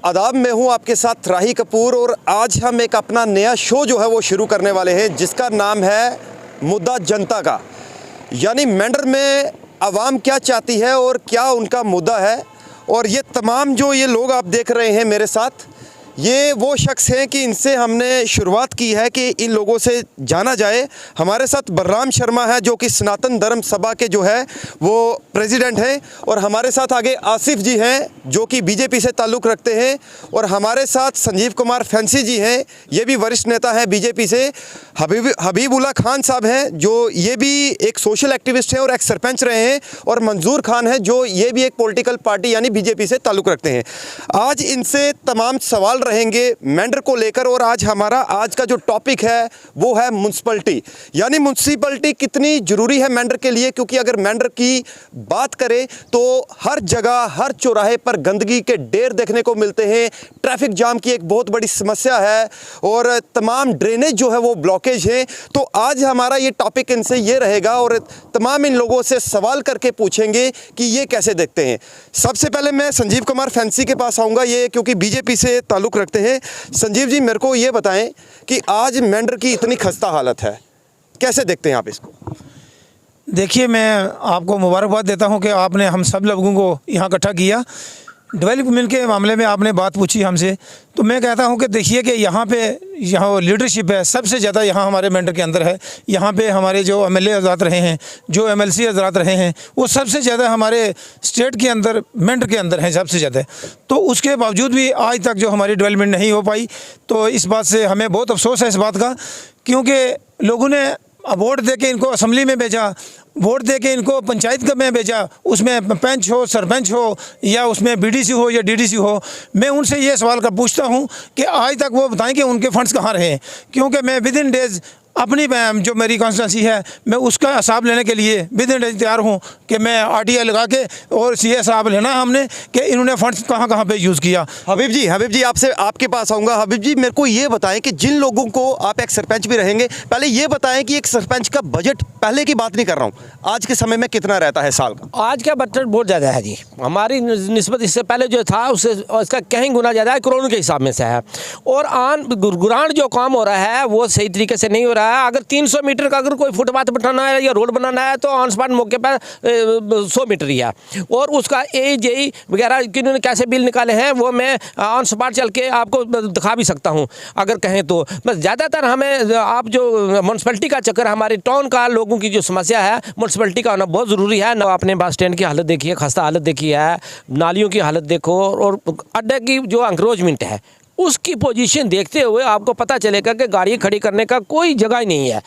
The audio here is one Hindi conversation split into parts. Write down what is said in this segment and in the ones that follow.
आदाब, मैं हूं आपके साथ राही कपूर और आज हम एक अपना नया शो जो है वो शुरू करने वाले हैं जिसका नाम है मुद्दा जनता का। यानी मेंढर में आवाम क्या चाहती है और क्या उनका मुद्दा है। और ये तमाम जो ये लोग आप देख रहे हैं मेरे साथ, ये वो शख्स हैं कि इनसे हमने शुरुआत की है कि इन लोगों से जाना जाए। हमारे साथ बलराम शर्मा है जो कि सनातन धर्म सभा के जो है वो प्रेसिडेंट हैं, और हमारे साथ आगे आसिफ जी हैं जो कि बीजेपी से ताल्लुक़ रखते हैं, और हमारे साथ संजीव कुमार फैंसी जी हैं, ये भी वरिष्ठ नेता हैं बीजेपी से। हबीबुल्ला खान साहब हैं जो ये भी एक सोशल एक्टिविस्ट हैं और एक सरपंच रहे हैं, और मंजूर खान है जो ये भी एक पॉलिटिकल पार्टी यानी बीजेपी से ताल्लुक़ रखते हैं। आज इनसे तमाम सवाल रहेंगे मेंढर को लेकर। और आज हमारा आज का जो टॉपिक है वो है म्युनिसिपैलिटी, यानी म्युनिसिपैलिटी कितनी ज़रूरी है मेंढर के लिए। क्योंकि अगर मेंढर की बात करें तो हर जगह हर चौराहे पर गंदगी के ढेर देखने को मिलते हैं, ट्रैफिक जाम की एक बहुत बड़ी समस्या है, और तमाम ड्रेनेज जो है वो ब्लॉकेज है। तो आज हमारा ये टॉपिक इनसे ये रहेगा और तमाम इन लोगों से सवाल करके पूछेंगे कि ये कैसे देखते हैं। सबसे पहले मैं संजीव कुमार फैंसी के पास आऊँगा, ये क्योंकि बीजेपी से ताल्लुक़ रखते हैं। संजीव जी, मेरे को ये बताएं कि आज मेंढर की इतनी खस्ता हालत है, कैसे देखते हैं आप इसको? देखिए, मैं आपको मुबारकबाद देता हूं कि आपने हम सब लोगों को यहाँ इकट्ठा किया। डेवलपमेंट के मामले में आपने बात पूछी हमसे, तो मैं कहता हूं कि देखिए कि यहाँ लीडरशिप है सबसे ज़्यादा यहाँ हमारे मेंढर के अंदर है। यहाँ पे हमारे जो एमएलए हज़रात रहे हैं, जो एमएलसी हज़रात रहे हैं, वो सबसे ज़्यादा हमारे स्टेट के अंदर मेंढर के अंदर हैं सबसे ज़्यादा। तो उसके बावजूद भी आज तक जो हमारी डेवलपमेंट नहीं हो पाई, तो इस बात से हमें बहुत अफसोस है इस बात का। क्योंकि लोगों ने वोट दे के इनको असम्बली में भेजा, वोट दे के इनको पंचायत में भेजा, उसमें पंच हो, सरपंच हो, या उसमें बीडीसी हो या डीडीसी हो। मैं उनसे ये सवाल कर पूछता हूं कि आज तक वो बताएं कि उनके फंड्स कहाँ रहे हैं। क्योंकि मैं विद इन डेज़ अपनी जो मेरी कॉन्स्टिट्यूंसी है, मैं उसका हिसाब लेने के लिए विद इन डेज तैयार हूँ कि मैं आरटीआई लगा के और सीए हिसाब लेना है हमने कि इन्होंने फंड्स कहाँ पे यूज़ किया। हबीब जी आपसे आपके पास आऊँगा। हबीब जी, मेरे को ये बताएं कि जिन लोगों को, आप एक सरपंच भी रहेंगे, पहले ये बताएं कि एक सरपंच का बजट, पहले की बात नहीं कर रहा हूँ, आज के समय में कितना रहता है साल का? आज का बजट बहुत ज़्यादा है जी, हमारी निस्बत इससे पहले जो था उससे इसका कहीं गुना ज़्यादा है, करोड़ों के हिसाब में से है। और आन गुरगुरान जो काम हो रहा है वो सही तरीके से नहीं हो रहा है। अगर 300 मीटर का अगर कोई फुटपाथ बनाना है या रोड बनाना है तो ऑन स्पॉट मौके पर 100 मीटर ही है। और उसका AJE वगैरह किन्होंने कैसे बिल निकाले हैं वो मैं ऑन स्पॉट चल के आपको दिखा भी सकता हूं अगर कहें तो। बस ज़्यादातर हमें आप जो म्यूनसिपैलिटी का चक्कर, हमारे टाउन का लोगों की जो समस्या है, म्यूनसिपैलिटी का होना बहुत ज़रूरी है। ना आपने बस स्टैंड की हालत देखी है, खस्ता हालत देखी है, नालियों की हालत देखो, और अड्डे की जो एंक्रोचमेंट है उसकी पोजीशन देखते हुए आपको पता चलेगा कि गाड़ी खड़ी करने का कोई जगह ही नहीं है।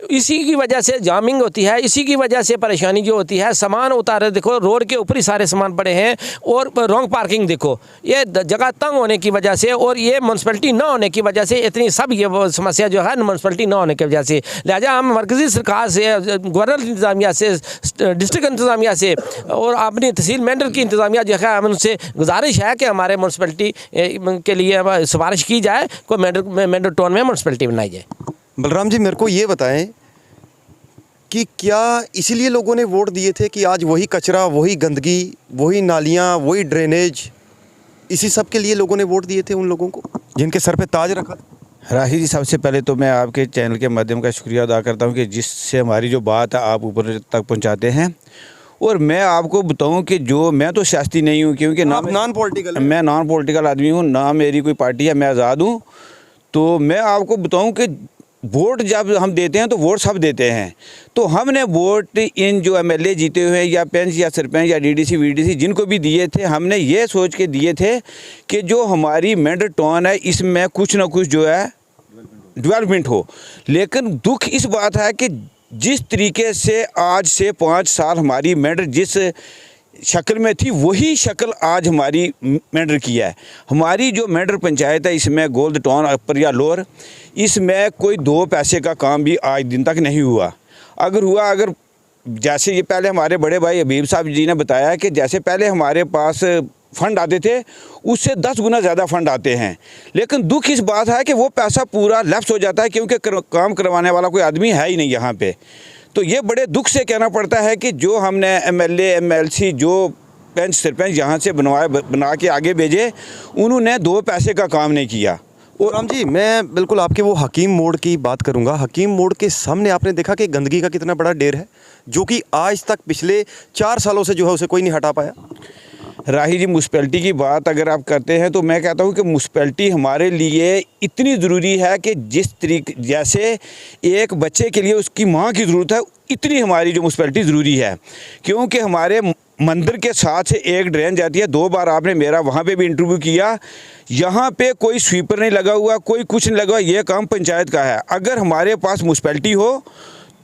इसी की वजह से जामिंग होती है, इसी की वजह से परेशानी जो होती है। सामान उतारे देखो, रोड के ऊपर ही सारे सामान पड़े हैं, और रॉन्ग पार्किंग देखो, ये जगह तंग होने की वजह से और ये म्यूनसिपैलिटी ना होने की वजह से इतनी सब ये समस्या जो है म्यूनसिपैलिटी ना होने की वजह से। लिहाजा हम मरकज़ी सरकार से, गवर्नर इंतज़ामिया से, डिस्ट्रिक्ट इंतज़ामिया से और अपनी तहसील मेंढर की इंतज़ामिया जो है, उनसे गुजारिश है कि हमारे म्यूनसिपैलिटी के लिए सिफारिश की जाए, कोई मेंढर टाउन में म्यूनसिपैलिटी बनाई जाए। बलराम जी, मेरे को ये बताएं कि क्या इसीलिए लोगों ने वोट दिए थे कि आज वही कचरा, वही गंदगी, वही नालियाँ, वही ड्रेनेज, इसी सब के लिए लोगों ने वोट दिए थे उन लोगों को जिनके सर पे ताज रखा? राही जी, सबसे पहले तो मैं आपके चैनल के माध्यम का शुक्रिया अदा करता हूं कि जिससे हमारी जो बात है आप ऊपर तक पहुंचाते हैं। और मैं आपको बताऊं कि जो मैं तो सियासी नहीं हूं, क्योंकि ना नॉन पॉलिटिकल, मैं नॉन पॉलिटिकल आदमी हूं, ना मेरी कोई पार्टी है, मैं आज़ाद हूं। तो मैं आपको बताऊं कि वोट जब हम देते हैं तो वोट सब देते हैं। तो हमने वोट इन जो एमएलए जीते हुए हैं या पंच या सरपंच या डीडीसी वीडीसी जिनको भी दिए थे, हमने ये सोच के दिए थे कि जो हमारी मेंढर टाउन है इसमें कुछ ना कुछ जो है डेवलपमेंट हो। लेकिन दुख इस बात है कि जिस तरीके से आज से 5 साल हमारी मेंढर जिस शक्ल में थी वही शक्ल आज हमारी मेंढर की है। हमारी जो मेंढर पंचायत है इसमें गोल्ड टाउन अपर या लोअर, इसमें कोई 2 पैसे का काम भी आज दिन तक नहीं हुआ। अगर जैसे ये पहले हमारे बड़े भाई हबीब साहब जी ने बताया कि जैसे पहले हमारे पास फ़ंड आते थे उससे 10 गुना ज़्यादा फ़ंड आते हैं। लेकिन दुख इस बात है कि वो पैसा पूरा लैप्स हो जाता है क्योंकि काम करवाने वाला कोई आदमी है ही नहीं यहाँ पे। तो ये बड़े दुख से कहना पड़ता है कि जो हमने एमएलए एमएलसी जो पंच सरपंच यहाँ से बना के आगे भेजे, उन्होंने 2 पैसे का काम नहीं किया। और राम जी, मैं बिल्कुल आपके वो हकीम मोड़ की बात करूंगा। हकीम मोड़ के सामने आपने देखा कि गंदगी का कितना बड़ा ढेर है, जो कि आज तक पिछले 4 सालों से जो है उसे कोई नहीं हटा पाया। राही जी, म्यूनसिपैलिटी की बात अगर आप करते हैं तो मैं कहता हूं कि म्यूनसिपैलिटी हमारे लिए इतनी ज़रूरी है कि जिस तरीके जैसे एक बच्चे के लिए उसकी माँ की ज़रूरत है, इतनी हमारी जो म्यूनसिपैलिटी ज़रूरी है। क्योंकि हमारे मंदिर के साथ से एक ड्रेन जाती है, 2 बार आपने मेरा वहाँ पे भी इंटरव्यू किया, यहाँ पे कोई स्वीपर नहीं लगा हुआ, कोई कुछ नहीं लगा हुआ, ये काम पंचायत का है। अगर हमारे पास म्यूनसिपैलिटी हो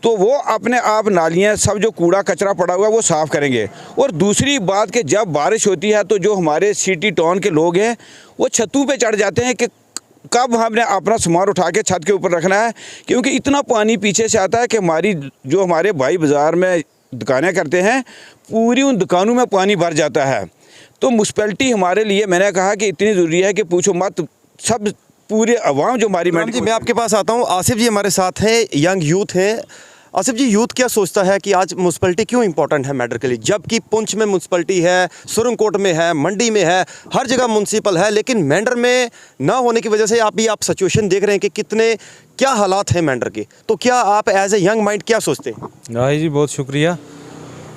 तो वो अपने आप नालियाँ सब जो कूड़ा कचरा पड़ा हुआ है वो साफ़ करेंगे। और दूसरी बात कि जब बारिश होती है तो जो हमारे सिटी टाउन के लोग हैं वो छतों पे चढ़ जाते हैं कि कब हमने अपना सामान उठा के छत के ऊपर रखना है, क्योंकि इतना पानी पीछे से आता है कि हमारे भाई बाज़ार में दुकानें करते हैं, पूरी उन दुकानों में पानी भर जाता है। तो म्यूनसिपैलिटी हमारे लिए, मैंने कहा कि इतनी ज़रूरी है कि पूछो मत। सब पूरे अवाम जो हमारी जी, मैं आपके पास आता हूँ। आसिफ जी हमारे साथ हैं, यंग यूथ है। आसिफ जी, यूथ क्या सोचता है कि आज म्यूनसिपैलिटी क्यों इंपॉर्टेंट है मैटर के लिए, जबकि पुंछ में म्यूनसिपैलिटी है, सुरंगकोट में है, मंडी में है, हर जगह म्यूनसिपल है, लेकिन मेंढर में ना होने की वजह से आप सिचुएशन देख रहे हैं कि कितने क्या हालात हैं मेंढर के। तो क्या आप एज ए यंग माइंड क्या सोचते हैं? राही जी, बहुत शुक्रिया।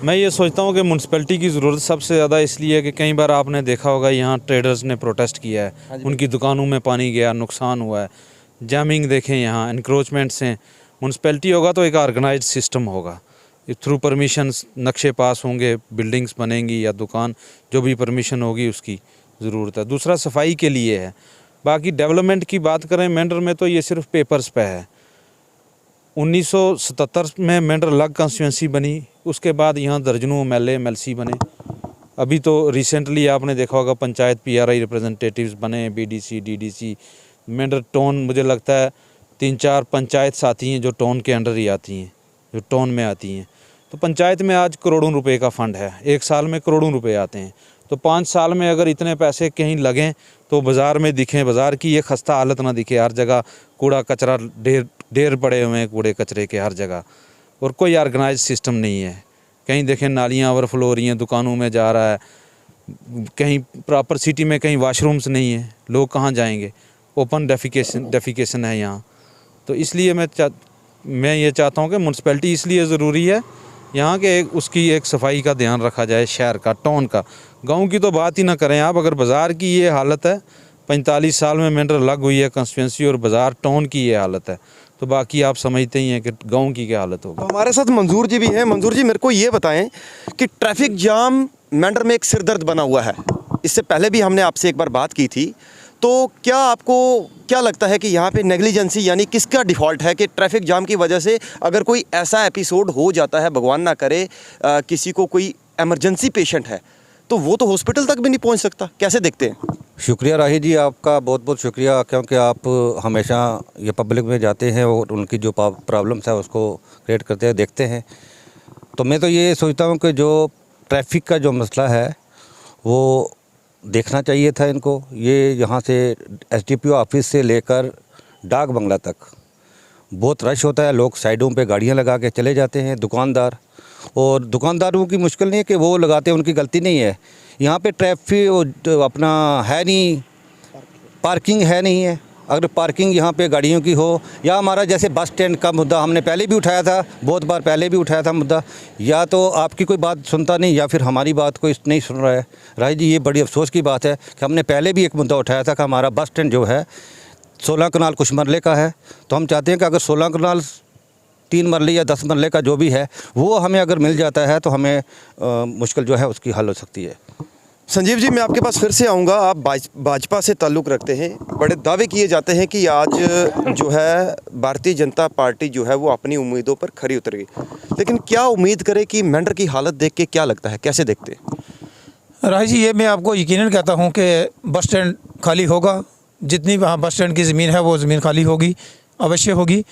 मैं ये सोचता हूँ कि म्यूनसिपैलिटी की ज़रूरत सबसे ज़्यादा इसलिए है कि कई बार आपने देखा होगा यहाँ ट्रेडर्स ने प्रोटेस्ट किया है, उनकी दुकानों में पानी गया, नुकसान हुआ है। जैमिंग देखें, यहाँ इंक्रोचमेंट्स हैं। म्यूनसिपैलिटी होगा तो एक ऑर्गेनाइज्ड सिस्टम होगा, थ्रू परमिशंस नक्शे पास होंगे, बिल्डिंग्स बनेंगी या दुकान जो भी परमिशन होगी उसकी ज़रूरत है। दूसरा सफाई के लिए है। बाकी डेवलपमेंट की बात करें मेंढर में तो ये सिर्फ पेपर्स पे है। 1977 में मेंढर अलग कॉन्स्टिट्यूंसी बनी, उसके बाद यहाँ दर्जनों MLA MLC बने। अभी तो रिसेंटली आपने देखा होगा पंचायत PRI रिप्रेजेंटेटिव्स बने, BDC DDC। मेंढर टाउन मुझे लगता है 3-4 पंचायत आती हैं जो टाउन के अंडर ही आती हैं, जो टाउन में आती हैं। तो पंचायत में आज करोड़ों रुपए का फंड है, 1 साल में करोड़ों रुपए आते हैं। तो 5 साल में अगर इतने पैसे कहीं लगें तो बाज़ार में दिखें, बाज़ार की ये खस्ता हालत ना दिखे। हर जगह कूड़ा कचरा ढेर पड़े हुए हैं, कूड़े कचरे के हर जगह, और कोई ऑर्गेनाइज सिस्टम नहीं है। कहीं देखें नालियाँ ओवरफ्लो हो रही हैं, दुकानों में जा रहा है, कहीं प्रॉपर सिटी में कहीं वाशरूम्स नहीं है, लोग कहाँ जाएंगे? ओपन डेफिकेशन है यहाँ। तो इसलिए मैं ये चाहता हूँ कि म्यूनसिपैलिटी इसलिए ज़रूरी है यहाँ के उसकी एक सफाई का ध्यान रखा जाए, शहर का, टाउन का। गांव की तो बात ही ना करें आप। अगर बाज़ार की ये हालत है, 45 साल में मेंढर लग हुई है कॉन्स्टिट्यूंसी, और बाज़ार टाउन की ये हालत है, तो बाकी आप समझते ही हैं कि गांव की क्या हालत होगी। तो हमारे साथ मंजूर जी भी हैं। मंजूर जी, मेरे को ये बताएं कि ट्रैफिक जाम मेंढर में एक सिरदर्द बना हुआ है। इससे पहले भी हमने आपसे एक बार बात की थी। तो क्या आपको क्या लगता है कि यहाँ पे नेग्लिजेंसी यानी किसका डिफ़ॉल्ट है कि ट्रैफिक जाम की वजह से अगर कोई ऐसा एपिसोड हो जाता है, भगवान ना करे, किसी को कोई इमरजेंसी पेशेंट है, तो वो तो हॉस्पिटल तक भी नहीं पहुँच सकता? कैसे देखते हैं? शुक्रिया राही जी, आपका बहुत बहुत शुक्रिया, क्योंकि आप हमेशा ये पब्लिक में जाते हैं और उनकी जो प्रॉब्लम्स है उसको क्रिएट करते हैं, देखते हैं। तो मैं तो ये सोचता हूँ कि जो ट्रैफिक का जो मसला है वो देखना चाहिए था इनको। ये यहाँ से SDPO ऑफिस से लेकर डाक बंगला तक बहुत रश होता है, लोग साइडों पे गाड़ियाँ लगा के चले जाते हैं, दुकानदार। और दुकानदारों की मुश्किल नहीं है कि वो लगाते हैं, उनकी गलती नहीं है। यहाँ पे ट्रैफिक अपना है नहीं, पार्किंग है नहीं है। अगर पार्किंग यहाँ पे गाड़ियों की हो, या हमारा जैसे बस स्टैंड का मुद्दा हमने पहले भी उठाया था, बहुत बार पहले भी उठाया था मुद्दा, या तो आपकी कोई बात सुनता नहीं या फिर हमारी बात कोई नहीं सुन रहा है। राही जी, ये बड़ी अफसोस की बात है कि हमने पहले भी एक मुद्दा उठाया था कि हमारा बस स्टैंड जो है 16 कनाल कुछ मरले का है। तो हम चाहते हैं कि अगर 16 कनाल 3 मरले या 10 मरले का जो भी है वो हमें अगर मिल जाता है तो हमें मुश्किल जो है उसकी हल हो सकती है। संजीव जी, मैं आपके पास फिर से आऊँगा। आप भाजपा से ताल्लुक़ रखते हैं, बड़े दावे किए जाते हैं कि आज जो है भारतीय जनता पार्टी जो है वो अपनी उम्मीदों पर खरी उतर गई, लेकिन क्या उम्मीद करें कि मेंढर की हालत देख के क्या लगता है, कैसे देखते हैं? राही जी, ये मैं आपको यकीनन कहता हूँ कि बस स्टैंड खाली होगा, जितनी वहाँ बस स्टैंड की ज़मीन है वो ज़मीन खाली होगी, अवश्य होगी।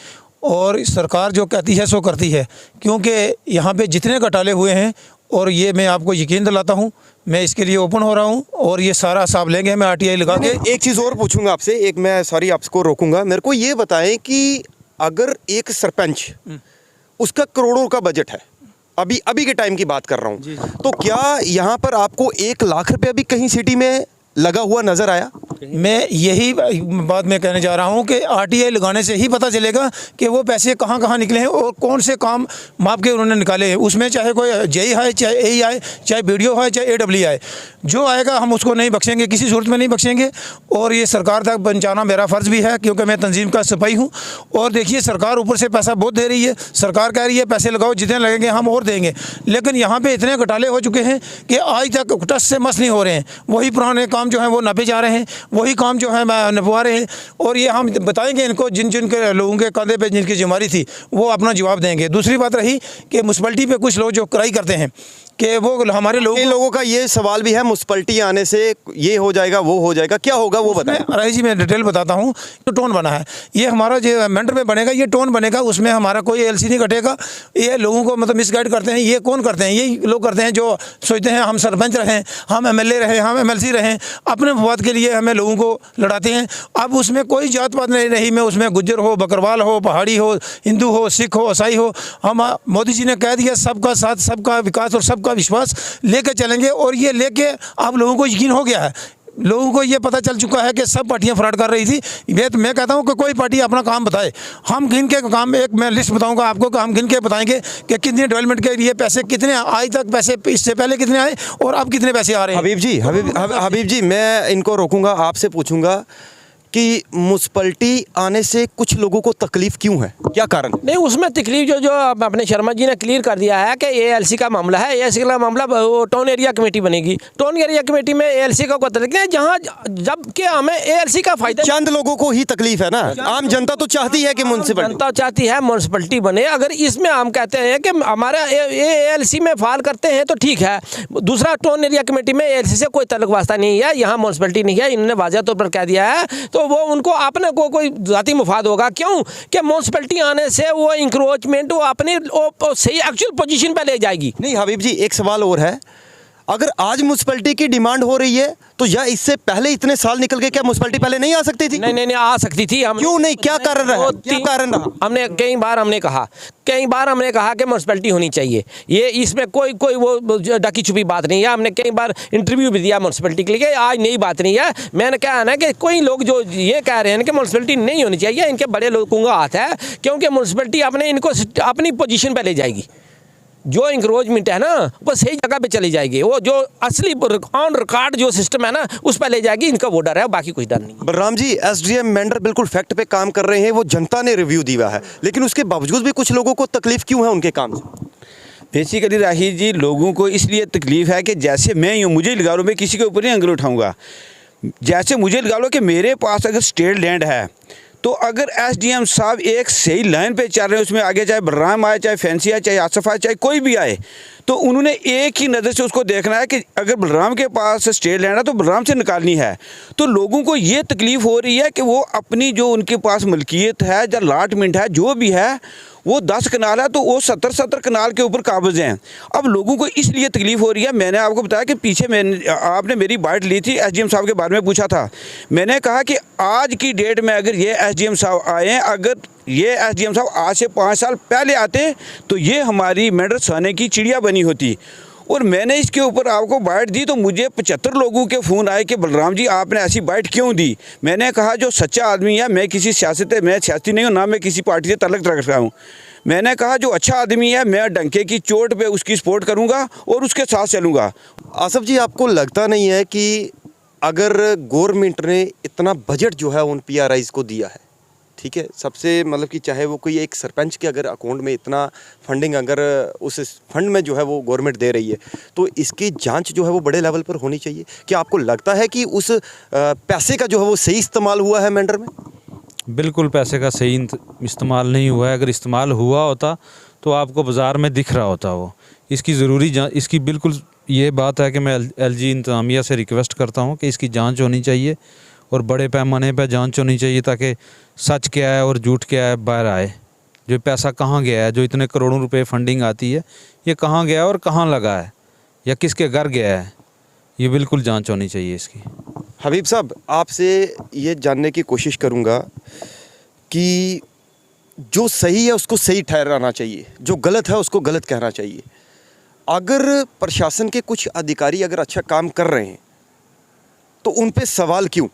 और सरकार जो कहती है सो करती है, क्योंकि यहाँ पे जितने घोटाले हुए हैं, और ये मैं आपको यकीन दिलाता हूँ, मैं इसके लिए ओपन हो रहा हूँ और ये सारा हिसाब लेंगे मैं RTI लगा के। एक चीज़ और पूछूंगा आपसे, एक मैं सॉरी आपको रोकूंगा। मेरे को ये बताएं कि अगर एक सरपंच, उसका करोड़ों का बजट है, अभी अभी के टाइम की बात कर रहा हूँ, तो क्या यहाँ पर आपको 1 लाख रुपया भी कहीं सिटी में लगा हुआ नजर आया? मैं यही बात मैं कहने जा रहा हूँ कि आरटीआई लगाने से ही पता चलेगा कि वो पैसे कहाँ कहाँ निकले हैं और कौन से काम माप के उन्होंने निकाले हैं। उसमें चाहे कोई जेई आए, चाहे एई आए, चाहे बीडीओ आए, चाहे एडब्ल्यू आए, जो आएगा हम उसको नहीं बख्शेंगे, किसी सूरत में नहीं बख्शेंगे। और ये सरकार तक पहुँचाना मेरा फ़र्ज़ भी है, क्योंकि मैं तंजीम का सिपाही हूँ। और देखिए, सरकार ऊपर से पैसा बहुत दे रही है, सरकार कह रही है पैसे लगाओ, जितने लगेंगे हम और देंगे, लेकिन यहाँ पर इतने घोटाले हो चुके हैं कि आज तक टस से मस नहीं हो रहे हैं। वही पुराने काम जो हैं वो नपे जा रहे हैं, वही काम जो है नपवा रहे हैं। और ये हम बताएंगे इनको, जिन जिन के लोगों के कंधे पे जिनकी जिम्मेदारी थी वो अपना जवाब देंगे। दूसरी बात रही कि म्यूनसिपैलिटी पे कुछ लोग जो कराई करते हैं कि वो हमारे लोगों का ये सवाल भी है, म्यूनसिपैलिटी आने से ये हो जाएगा, वो हो जाएगा, क्या होगा वो बताएं। राही जी, मैं डिटेल बताता हूँ। तो टोन बना है, ये हमारा जो मेंटर में बनेगा, ये टोन बनेगा, उसमें हमारा कोई एलसी नहीं कटेगा। ये लोगों को मतलब मिसगाइड करते हैं, ये कौन करते हैं? यही लोग करते हैं जो सोचते हैं हम सरपंच रहें, हम एमएलए रहें, हम एमएलसी रहें, अपने मफाद के लिए हमें लोगों को लड़ाते हैं। अब उसमें कोई जात पात नहीं रही, में उसमें गुज्जर हो, बकरवाल हो, पहाड़ी हो, हिंदू हो, सिख हो, ईसाई हो, हम मोदी जी ने कह दिया सबका साथ, सबका विकास और सबका विश्वास लेकर चलेंगे। और ये लेके आप लोगों को यकीन हो गया है, लोगों को ये पता चल चुका है कि सब पार्टियां फ्रॉड कर रही थी। मैं कहता हूं कि कोई पार्टी अपना काम बताए, हम गिन के काम, एक मैं लिस्ट बताऊंगा आपको कि हम गिन के बताएंगे कि कितने डेवलपमेंट के लिए पैसे, कितने आज तक पैसे, इससे पहले कितने आए और अब कितने पैसे आ रहे हैं। हबीब जी, मैं इनको रोकूंगा, आपसे पूछूंगा कि म्यूनसिपैलिटी आने से कुछ लोगों को तकलीफ क्यों है, क्या कारण? नहीं, उसमें तकलीफ जो अपने शर्मा जी ने क्लियर कर दिया है कि एएलसी का मामला है। एएलसी का मामला, वो टाउन एरिया कमेटी बनेगी, टाउन एरिया कमेटी में एएलसी का कोई तकलीफ नहीं, जहाँ जबकि हमें एएलसी का फायदा चंद लोगों को ही तकलीफ है ना। आम जनता तो चाहती है कि म्यूनसिपैलिटी, जनता चाहती है म्यूनसिपैलिटी बने। अगर इसमें हम कहते हैं कि हमारा एएलसी में फाल करते हैं तो ठीक है, दूसरा टाउन एरिया कमेटी में एएलसी से कोई तल्लुक वास्ता नहीं है, यहाँ म्यूनसिपैलिटी नहीं है, इन्होंने वाज़ह तौर पर कह दिया है। तो वो उनको अपने को कोई ज़ाती मुफाद होगा, क्यों कि म्यूनसिपैलिटी आने से वो इंक्रोचमेंट वो अपनी सही एक्चुअल पोजीशन पे ले जाएगी। नहीं हबीब जी, एक सवाल और है, अगर आज म्यूनसिपैलिटी की डिमांड हो रही है तो या इससे पहले इतने साल निकल गए, क्या म्यूनसिपैलिटी पहले नहीं आ सकती थी? नहीं, आ सकती थी। हम क्यों नहीं, क्या कारण रहा, क्या कारण रहा? हमने कई बार हमने कहा कि म्यूनसिपैलिटी होनी चाहिए, ये इसमें कोई वो ढकी छुपी बात नहीं है। हमने कई बार इंटरव्यू भी दिया म्यूनसिपैलिटी के लिए, आज नई बात नहीं है। मैंने कहा ना कि कोई लोग जो ये कह रहे हैं कि म्यूनसिपैलिटी नहीं होनी चाहिए, इनके बड़े लोगों का हाथ है, क्योंकि म्यूनसिपैलिटी इनको अपनी पोजीशन पर ले जाएगी। जो इंक्रोचमेंट है ना वो सही जगह पे चली जाएगी, वो जो असली ऑन रिकॉर्ड जो सिस्टम है ना उस पर ले जाएगी। इनका वो डर है, बाकी कुछ डर नहीं। बलराम जी, एसडीएम मेंढर बिल्कुल फैक्ट पे काम कर रहे हैं, वो जनता ने रिव्यू दिया है, लेकिन उसके बावजूद भी कुछ लोगों को तकलीफ क्यों है उनके काम से? बेसिकली राही जी, लोगों को इसलिए तकलीफ है कि जैसे मैं यूँ मुझे लगा लो, मैं किसी के ऊपर नहीं अंगुल उठाऊँगा, जैसे मुझे लगा लो कि मेरे पास अगर स्टेट लैंड है तो अगर एसडीएम साहब एक सही लाइन पे चल रहे हैं, उसमें आगे चाहे बलराम आए, चाहे फैंसी आए, चाहे आसफ आए, चाहे कोई भी आए, तो उन्होंने एक ही नज़र से उसको देखना है कि अगर बलराम के पास स्टेट लैंड है तो बलराम से निकालनी है। तो लोगों को ये तकलीफ़ हो रही है कि वो अपनी जो उनके पास मलकियत है या लाटमेंट है जो भी है, वो 10 कनाल है तो वो 70 कनाल के ऊपर काबिज हैं। अब लोगों को इसलिए तकलीफ़ हो रही है। मैंने आपको बताया कि पीछे आपने मेरी बाइट ली थी, एसडीएम साहब के बारे में पूछा था। मैंने कहा कि आज की डेट में अगर ये एसडीएम साहब आए हैं, अगर ये एसडीएम साहब आज से 5 साल पहले आते तो ये हमारी मेंढर साने की चिड़िया बनी होती। और मैंने इसके ऊपर आपको बाइट दी तो मुझे 75 लोगों के फ़ोन आए कि बलराम जी आपने ऐसी बाइट क्यों दी। मैंने कहा जो सच्चा आदमी है, मैं किसी मैं सियासी नहीं हूँ, ना मैं किसी पार्टी से तल्लुक़ रखता हूँ। मैंने कहा जो अच्छा आदमी है मैं डंके की चोट पे उसकी सपोर्ट करूँगा और उसके साथ चलूँगा। आसफ जी, आपको लगता नहीं है कि अगर गवर्नमेंट ने इतना बजट जो है उन पीआरआईज़ को दिया है, ठीक है, सबसे मतलब कि चाहे वो कोई एक सरपंच के अगर अकाउंट में इतना फंडिंग अगर उस फंड में जो है वो गवर्नमेंट दे रही है, तो इसकी जांच जो है वो बड़े लेवल पर होनी चाहिए। क्या आपको लगता है कि उस पैसे का जो है वो सही इस्तेमाल हुआ है मेंढर में? बिल्कुल पैसे का सही इस्तेमाल नहीं हुआ है। अगर इस्तेमाल हुआ होता तो आपको बाज़ार में दिख रहा होता वो। इसकी ज़रूरी इसकी बिल्कुल ये बात है कि मैं एलजी इंतज़ामिया से रिक्वेस्ट करता हूँ कि इसकी जांच होनी चाहिए और बड़े पैमाने पर जांच होनी चाहिए, ताकि सच क्या है और झूठ क्या है बाहर आए। जो पैसा कहाँ गया है, जो इतने करोड़ों रुपए फंडिंग आती है, ये कहाँ गया और कहाँ लगा है या किसके घर गया है, ये बिल्कुल जांच होनी चाहिए इसकी। हबीब साहब, आपसे ये जानने की कोशिश करूँगा कि जो सही है उसको सही ठहराना चाहिए, जो गलत है उसको गलत कहना चाहिए। अगर प्रशासन के कुछ अधिकारी अगर अच्छा काम कर रहे हैं तो उन पे सवाल क्यों?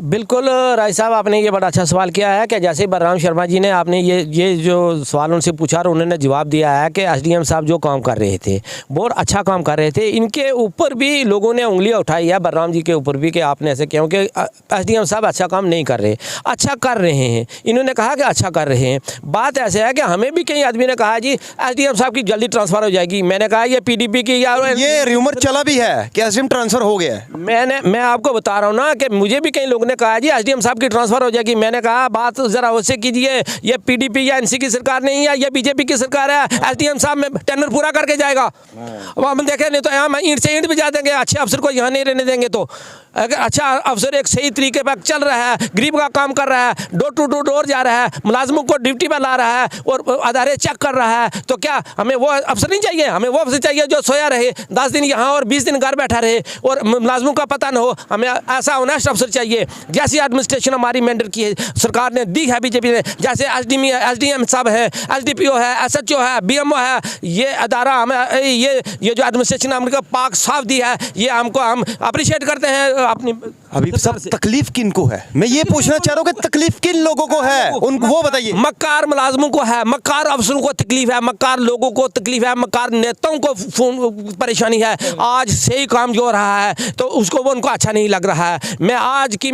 बिल्कुल राय साहब, आपने ये बड़ा अच्छा सवाल किया है कि जैसे बलराम शर्मा जी ने आपने ये जो सवाल उनसे पूछा और उन्होंने जवाब दिया है कि एसडीएम साहब जो काम कर रहे थे बहुत अच्छा काम कर रहे थे। इनके ऊपर भी लोगों ने उंगलियां उठाई है, बलराम जी के ऊपर भी, कि आपने ऐसे, क्योंकि एसडीएम साहब अच्छा काम नहीं कर रहे, अच्छा कर रहे हैं। इन्होंने कहा कि अच्छा कर रहे हैं। बात ऐसे है कि हमें भी कई आदमी ने कहा जी एसडीएम साहब की जल्दी ट्रांसफ़र हो जाएगी। मैंने कहा ये पीडीपी की या ये र्यूमर चला भी है कि एसडीएम ट्रांसफर हो गया है। मैं आपको बता रहा हूँ ना कि मुझे भी कई लोगों ने कहा जी एसडीएम साहब की ट्रांसफर हो जाएगी। मैंने कहा बात जरा उससे कीजिए, ये पीडीपी या एनसी की सरकार नहीं है, ये बीजेपी की सरकार है। एसडीएम साहब में टेंडर पूरा करके जाएगा। अब हम देखें, नहीं तो यहाँ ईंट से ईंट भी जा देंगे, अच्छे अफसर को यहाँ नहीं रहने देंगे। तो अगर अच्छा अफसर एक सही तरीके पर चल रहा है, गरीब का काम कर रहा है, डोर टू डोर जा रहा है, मुलाजमों को ड्यूटी पर ला रहा है और अदारे चेक कर रहा है, तो क्या हमें वो अफसर नहीं चाहिए? हमें वो अफसर चाहिए जो सोया रहे 10 दिन यहाँ और 20 दिन घर बैठा रहे और मुलाजमों का पता न हो। हमें ऐसा ऑनेस्ट अफसर चाहिए। जैसी एडमिनिस्ट्रेशन हमारी मेंढर की सरकार ने दी है, बीजेपी ने, जैसे एसडीएम साहब है, एसडीपीओ है, एसएचओ है, बीएमओ है, ये अदारा हमें ये जो एडमिनिस्ट्रेशन हमने पाक साफ दी है, ये हमको हम अप्रिशिएट करते हैं अपनी। अभी सब तकलीफ किन को है? मैं ये पूछना चाह रहा हूँ कि तकलीफ किन लोगों को है, उनको वो बताइए। मक्कार मुलाजमों को है, मक्कार अफसरों को तकलीफ है, मक्कार लोगों को तकलीफ है, मक्कार नेताओं को परेशानी है। आज सही काम जो हो रहा है तो उसको वो उनको अच्छा नहीं लग रहा है। मैं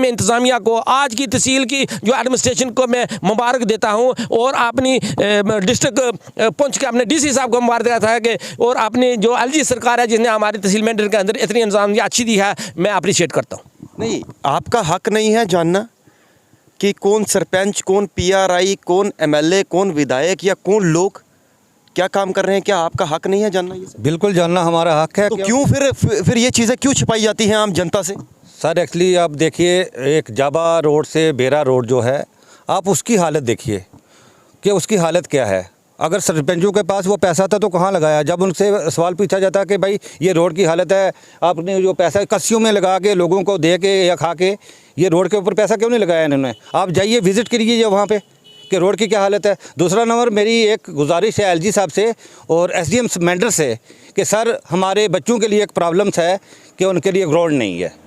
इंतज़ामिया को, आज की तहसील की जो एडमिनिस्ट्रेशन को मैं मुबारक देता हूँ और अपनी डिस्ट्रिक्ट पुंछ के अपने डीसी साहब को मुबारक देता है कि और अपनी जो एलजी सरकार है जिसने हमारी तहसील मेंढर के अंदर इतनी इंतज़ामिया अच्छी दी है, मैं अप्रिशिएट करता हूँ। नहीं, आपका हक नहीं है जानना कि कौन सरपंच, कौन पीआरआई, कौन एमएलए, कौन विधायक या कौन लोग क्या काम कर रहे हैं? क्या आपका हक नहीं है जानना ये सब? बिल्कुल जानना हमारा हक है। तो क्यों फिर ये चीज़ें क्यों छिपाई जाती हैं आम जनता से? सर एक्चुअली आप देखिए, एक जाबा रोड से बेरा रोड जो है, आप उसकी हालत देखिए कि उसकी हालत क्या है। अगर सरपंचों के पास वो पैसा था तो कहाँ लगाया? जब उनसे सवाल पूछा जाता है कि भाई ये रोड की हालत है, आपने जो पैसा कस्सियों में लगा के लोगों को दे के या खा के ये रोड के ऊपर पैसा क्यों नहीं लगाया इन्होंने? आप जाइए विज़िट करिए वहाँ पे कि रोड की क्या हालत है। दूसरा नंबर, मेरी एक गुजारिश है एलजी साहब से और एसडीएम मेंढर से कि सर हमारे बच्चों के लिए एक प्रॉब्लम्स है कि उनके लिए ग्राउंड नहीं है।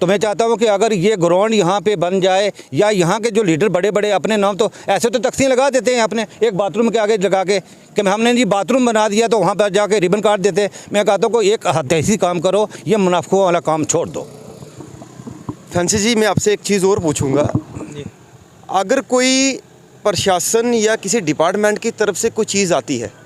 तो मैं चाहता हूँ कि अगर ये ग्राउंड यहाँ पे बन जाए, या यहाँ के जो लीडर बड़े बड़े अपने नाम तो ऐसे तो तख्तियाँ लगा देते हैं अपने एक बाथरूम के आगे लगा के कि हमने जी बाथरूम बना दिया, तो वहाँ पर जाके रिबन काट देते हैं। मैं कहता हूँ कि एक हदेसी काम करो, ये मुनाफिकों वाला काम छोड़ दो। फैंसी जी, मैं आपसे एक चीज़ और पूछूंगा। अगर कोई प्रशासन या किसी डिपार्टमेंट की तरफ से कोई चीज़ आती है,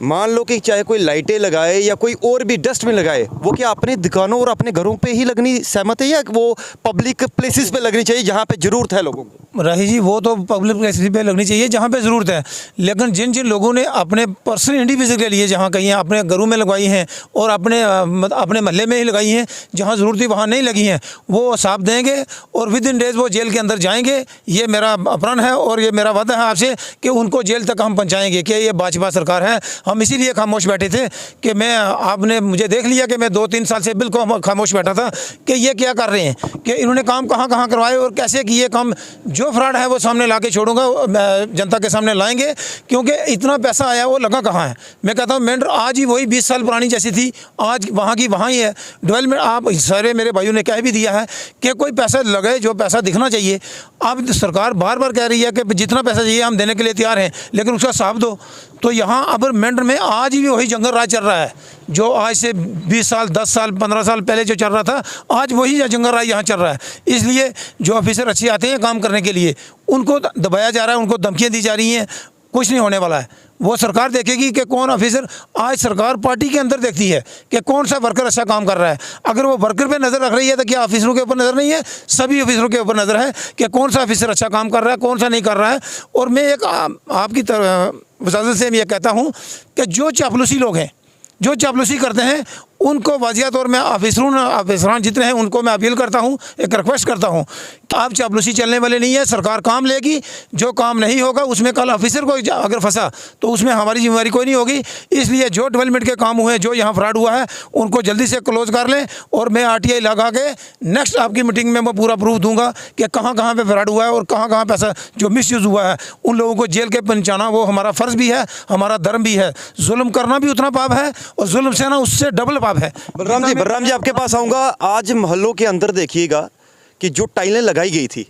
मान लो कि चाहे कोई लाइटें लगाए या कोई और भी डस्टबिन लगाए, वो क्या अपनी दुकानों और अपने घरों पे ही लगनी सहमत है या वो पब्लिक प्लेसेस पे लगनी चाहिए जहाँ पे ज़रूरत है लोगों को? राही जी, वो तो पब्लिक प्लेसेस पे लगनी चाहिए जहाँ पे ज़रूरत है, लेकिन जिन जिन लोगों ने अपने पर्सनल इंडिविजुअल के लिए जहाँ कहीं अपने घरों में लगवाई हैं और अपने महल्ले में ही लगाई हैं, जहाँ ज़रूरत थी वहाँ नहीं लगी हैं, वो साफ देंगे और विद इन डेज वो जेल के अंदर जाएंगे। ये मेरा प्रण है और ये मेरा वादा है आपसे कि उनको जेल तक हम पहुँचाएँगे कि ये भाजपा सरकार है। हम इसीलिए खामोश बैठे थे कि आपने मुझे देख लिया कि मैं 2-3 साल से बिल्कुल खामोश बैठा था कि ये क्या कर रहे हैं, कि इन्होंने काम कहाँ कहाँ करवाए और कैसे किए काम। जो फ्रॉड है वो सामने ला के छोड़ूंगा, जनता के सामने लाएंगे, क्योंकि इतना पैसा आया वो लगा कहाँ है। मैं कहता हूँ मेंढर आज ही वही 20 साल पुरानी जैसी थी, आज वहाँ की वहाँ ही है। डेवलपमेंट आप सारे मेरे भाइयों ने कह भी दिया है कि कोई पैसा लगे जो पैसा दिखना चाहिए। अब सरकार बार बार कह रही है कि जितना पैसा चाहिए हम देने के लिए तैयार हैं, लेकिन उसका साफ दो। तो यहाँ अब मेंढर में आज भी वही जंगल राज चल रहा है जो आज से 20 साल 10 साल 15 साल पहले जो चल रहा था, आज वही जंगल राज यहाँ चल रहा है। इसलिए जो ऑफिसर अच्छे आते हैं काम करने के लिए, उनको दबाया जा रहा है, उनको धमकियाँ दी जा रही हैं। कुछ नहीं होने वाला है। वो सरकार देखेगी कि कौन ऑफिसर, आज सरकार पार्टी के अंदर देखती है कि कौन सा वर्कर अच्छा काम कर रहा है। अगर वो वर्कर पे नज़र रख रही है तो क्या ऑफिसरों के ऊपर नज़र नहीं है? सभी ऑफिसरों के ऊपर नज़र है कि कौन सा ऑफिसर अच्छा काम कर रहा है, कौन सा नहीं कर रहा है। और मैं एक आपकी वजाजत से मैं ये कहता हूँ कि जो चापलूसी लोग हैं, जो चापलूसी करते हैं, उनको वाजिया तौर में ऑफिसरान जितने हैं उनको मैं अपील करता हूँ, एक रिक्वेस्ट करता हूँ कि आप चापलूसी चलने वाले नहीं है। सरकार काम लेगी, जो काम नहीं होगा उसमें कल ऑफिसर को अगर फंसा तो उसमें हमारी जिम्मेदारी कोई नहीं होगी। इसलिए जो डेवलपमेंट के काम हुए, जो यहाँ फ्रॉड हुआ है, उनको जल्दी से क्लोज कर लें। और मैं RTI लगा के नेक्स्ट आपकी मीटिंग में मैं पूरा प्रूफ दूंगा कि कहाँ कहाँ पे फ्रॉड हुआ है और कहाँ कहाँ पैसा जो मिसयूज़ हुआ है, उन लोगों को जेल के पहुँचाना वो हमारा फ़र्ज़ भी है, हमारा धर्म भी है। जुल्म करना भी उतना पाप है और जुल्म से ना उससे डबल पाप है। बलराम जी आपके पास आऊँगा। आज मोहल्लों के अंदर देखिएगा कि जो टाइलें लगाई गई थी,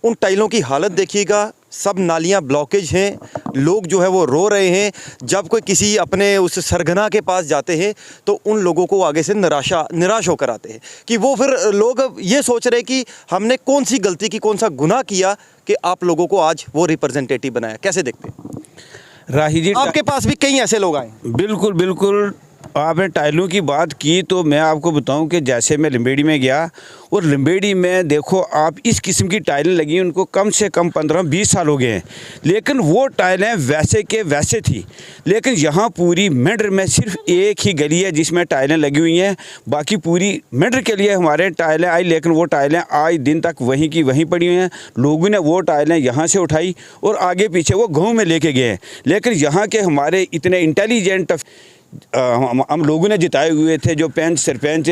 उन टाइलों की हालत देखिएगा, सब नालियां ब्लॉकेज हैं, लोग जो है वो रो रहे हैं। जब कोई किसी अपने उस सरगना के पास जाते हैं तो उन लोगों को आगे से निराश होकर आते हैं कि वो फिर लोग ये सोच रहे कि हमने कौन सी गलती की, कौन सा गुनाह किया कि आप लोगों को आज वो रिप्रेजेंटेटिव बनाया। कैसे देखते हैं? राही जी, आपके पास भी कई ऐसे लोग आए। बिल्कुल बिल्कुल, आपने टाइलों की बात की तो मैं आपको बताऊं कि जैसे मैं लिम्बेड़ी में गया और लिम्बेड़ी में देखो आप इस किस्म की टाइलें लगी, उनको कम से कम 15-20 साल हो गए हैं, लेकिन वो टाइलें वैसे के वैसे थी। लेकिन यहाँ पूरी मेंढर में सिर्फ एक ही गली है जिसमें टाइलें लगी हुई हैं, बाकी पूरी मेंढर के लिए हमारे टाइलें आई, लेकिन वो टाइलें आज दिन तक वहीं की वहीं पड़ी हुई हैं। लोगों ने वो टाइलें यहाँ से उठाई और आगे पीछे वो गाँव में लेके गए हैं। लेकिन यहाँ के हमारे इतने इंटेलिजेंट हम लोगों ने जिताए हुए थे, जो पंच सरपंच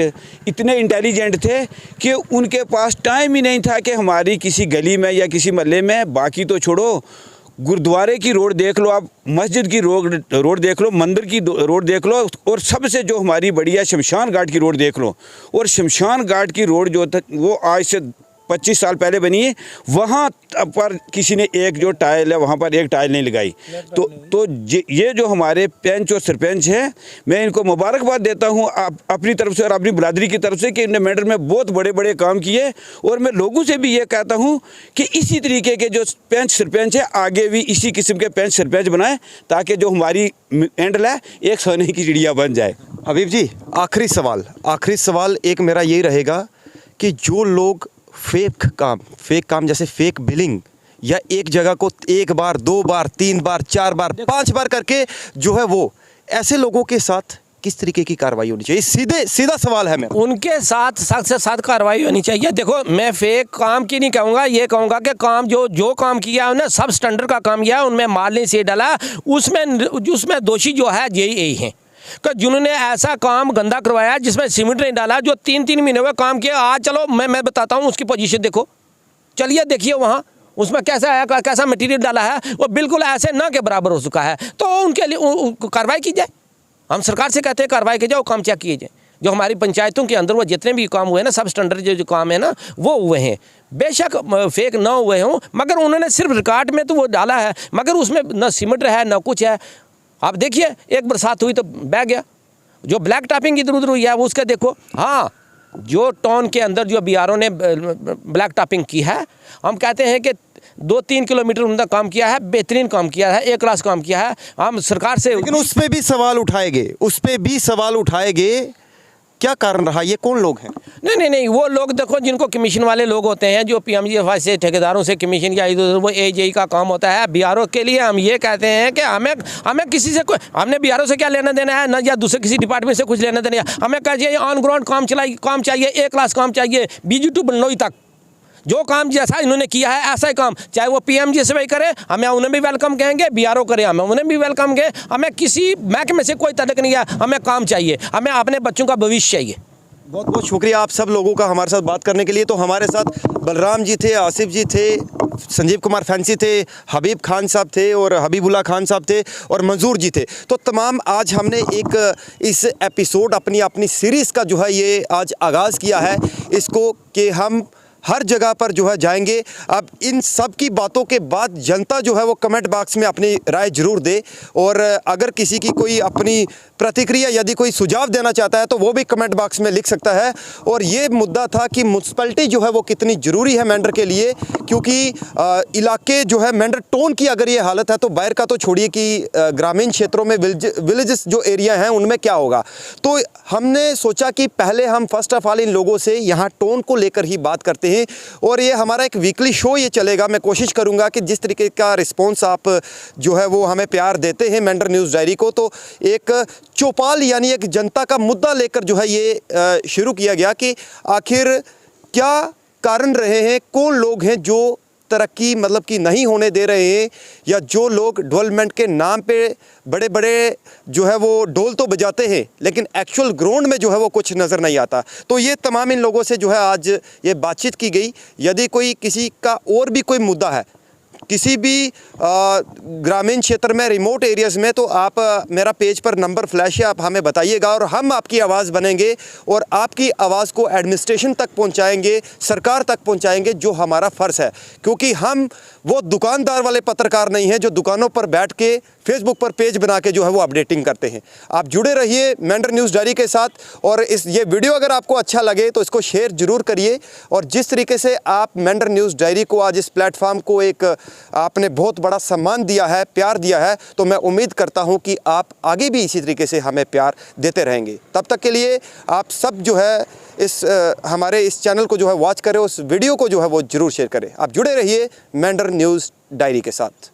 इतने इंटेलिजेंट थे कि उनके पास टाइम ही नहीं था कि हमारी किसी गली में या किसी मोहल्ले में, बाकी तो छोड़ो, गुरुद्वारे की रोड देख लो आप, मस्जिद की रोड देख लो, मंदिर की रोड देख लो, और सबसे जो हमारी बढ़िया शमशान घाट की रोड देख लो। और शमशान घाट की रोड जो वो आज से 25 साल पहले बनी है, वहाँ पर किसी ने एक जो टाइल है वहाँ पर एक टाइल नहीं लगाई। तो ये जो हमारे पंच और सरपंच हैं, मैं इनको मुबारकबाद देता हूँ अपनी तरफ से और अपनी बिरादरी की तरफ से कि इन्होंने मेंढर में बहुत बड़े बड़े काम किए। और मैं लोगों से भी ये कहता हूँ कि इसी तरीके के जो पंच सरपंच है आगे भी इसी किस्म के पंच सरपंच बनाएं, ताकि जो हमारी मेंढर है एक सोने की चिड़िया बन जाए। हबीब जी, आखिरी सवाल एक मेरा यही रहेगा कि जो लोग फेक काम जैसे फेक बिलिंग या एक जगह को 1 बार 2 बार 3 बार 4 बार 5 बार करके जो है वो, ऐसे लोगों के साथ किस तरीके की कार्रवाई होनी चाहिए? सीधा सवाल है मेरा। उनके साथ सख्त से सख्त कार्रवाई होनी चाहिए। देखो, मैं फेक काम की नहीं कहूँगा, ये कहूँगा कि काम जो काम किया है उन्हें सब स्टैंडर्ड का काम किया, उनमें माल नहीं से डाला, उसमें दोषी जो है यही हैं कि जिन्होंने ऐसा काम गंदा करवाया जिसमें सीमेंट नहीं डाला, जो 3-3 महीने हुए काम किया। आज चलो मैं बताता हूँ उसकी पोजीशन देखो, चलिए देखिए वहाँ उसमें कैसा है, कैसा मटेरियल डाला है, वो बिल्कुल ऐसे ना के बराबर हो चुका है। तो उनके लिए कार्रवाई की जाए। हम सरकार से कहते हैं कार्रवाई की जाए, वो काम चेक किए जाए। जो हमारी पंचायतों के अंदर वो जितने भी काम हुए ना, सब स्टैंडर्ड जो काम है ना वो हुए हैं। बेशक फेक ना हुए हों, मगर उन्होंने सिर्फ रिकॉर्ड में तो वो डाला है, मगर उसमें ना सीमेंट है ना कुछ है। आप देखिए, एक बरसात हुई तो बह गया। जो ब्लैक टॉपिंग इधर उधर हुई है वो उसका देखो। हाँ, जो टाउन के अंदर जो BRO ने ब्लैक टॉपिंग की है, हम कहते हैं कि 2-3 किलोमीटर उनका काम किया है, बेहतरीन काम किया है, A-क्लास काम किया है। हम सरकार से, लेकिन उस पर भी सवाल उठाएंगे, क्या कारण रहा? ये कौन लोग हैं? नहीं, वो लोग देखो जिनको कमीशन वाले लोग होते हैं, जो PMGFI से ठेकेदारों से कमीशन या इधर वो AJE का काम होता है। BRO के लिए हम ये कहते हैं कि हमें किसी से हमने BRO से क्या लेना देना है, ना या दूसरे किसी डिपार्टमेंट से कुछ लेना देना है। हमें कहिए ऑन ग्राउंड काम चाहिए, A-क्लास काम चाहिए, BG to बनोई तक जो काम जैसा इन्होंने किया है ऐसा ही काम, चाहे वो PMGFI करे, हमें उन्हें भी वेलकम कहेंगे, BRO करे, हमें उन्हें भी वेलकम कहें। हमें किसी महकमे से कोई तल्लुक नहीं है, हमें काम चाहिए, हमें अपने बच्चों का भविष्य चाहिए। बहुत बहुत शुक्रिया आप सब लोगों का हमारे साथ बात करने के लिए। तो हमारे साथ बलराम जी थे, आसिफ जी थे, संजीव कुमार फैंसी थे, हबीब खान साहब थे और हबीबुल्ला खान साहब थे और मंजूर जी थे। तो तमाम आज हमने एक इस एपिसोड अपनी सीरीज़ का जो है ये आज आगाज़ किया है, इसको कि हम हर जगह पर जो है जाएंगे। अब इन सब की बातों के बाद जनता जो है वो कमेंट बॉक्स में अपनी राय ज़रूर दे, और अगर किसी की कोई अपनी प्रतिक्रिया यदि कोई सुझाव देना चाहता है तो वो भी कमेंट बॉक्स में लिख सकता है। और ये मुद्दा था कि म्यूनसिपैलिटी जो है वो कितनी ज़रूरी है मेंढर के लिए, क्योंकि इलाके जो है मेंढर टाउन की अगर ये हालत है तो बाहर का तो छोड़िए कि ग्रामीण क्षेत्रों में विलेजेस जो एरिया हैं उनमें क्या होगा। तो हमने सोचा कि पहले हम फर्स्ट ऑफ ऑल इन लोगों से यहाँ टाउन को लेकर ही बात करते हैं हैं और ये हमारा एक वीकली शो ये चलेगा। मैं कोशिश करूँगा कि जिस तरीके का रिस्पॉन्स आप जो है वो हमें प्यार देते हैं मेंढर न्यूज़ डायरी को, तो एक चौपाल यानी एक जनता का मुद्दा लेकर जो है ये शुरू किया गया कि आखिर क्या कारण रहे हैं, कौन लोग हैं जो तरक्की मतलब कि नहीं होने दे रहे हैं, या जो लोग डेवलपमेंट के नाम पे बड़े बड़े जो है वो ढोल तो बजाते हैं लेकिन एक्चुअल ग्राउंड में जो है वो कुछ नज़र नहीं आता। तो ये तमाम इन लोगों से जो है आज ये बातचीत की गई। यदि कोई किसी का और भी कोई मुद्दा है किसी भी ग्रामीण क्षेत्र में, रिमोट एरियाज़ में, तो आप मेरा पेज पर नंबर फ्लैश है, आप हमें बताइएगा और हम आपकी आवाज़ बनेंगे और आपकी आवाज़ को एडमिनिस्ट्रेशन तक पहुंचाएंगे, सरकार तक पहुंचाएंगे, जो हमारा फ़र्ज़ है। क्योंकि हम वो दुकानदार वाले पत्रकार नहीं हैं जो दुकानों पर बैठ के फेसबुक पर पेज बना के जो है वो अपडेटिंग करते हैं। आप जुड़े रहिए मेंढर न्यूज़ डायरी के साथ और ये वीडियो अगर आपको अच्छा लगे तो इसको शेयर ज़रूर करिए। और जिस तरीके से आप मेंढर न्यूज़ डायरी को आज इस प्लेटफॉर्म को एक आपने बहुत बड़ा सम्मान दिया है, प्यार दिया है, तो मैं उम्मीद करता हूं कि आप आगे भी इसी तरीके से हमें प्यार देते रहेंगे। तब तक के लिए आप सब जो है इस हमारे इस चैनल को जो है वॉच करें, उस वीडियो को जो है वो ज़रूर शेयर करें। आप जुड़े रहिए मेंढर न्यूज़ डायरी के साथ।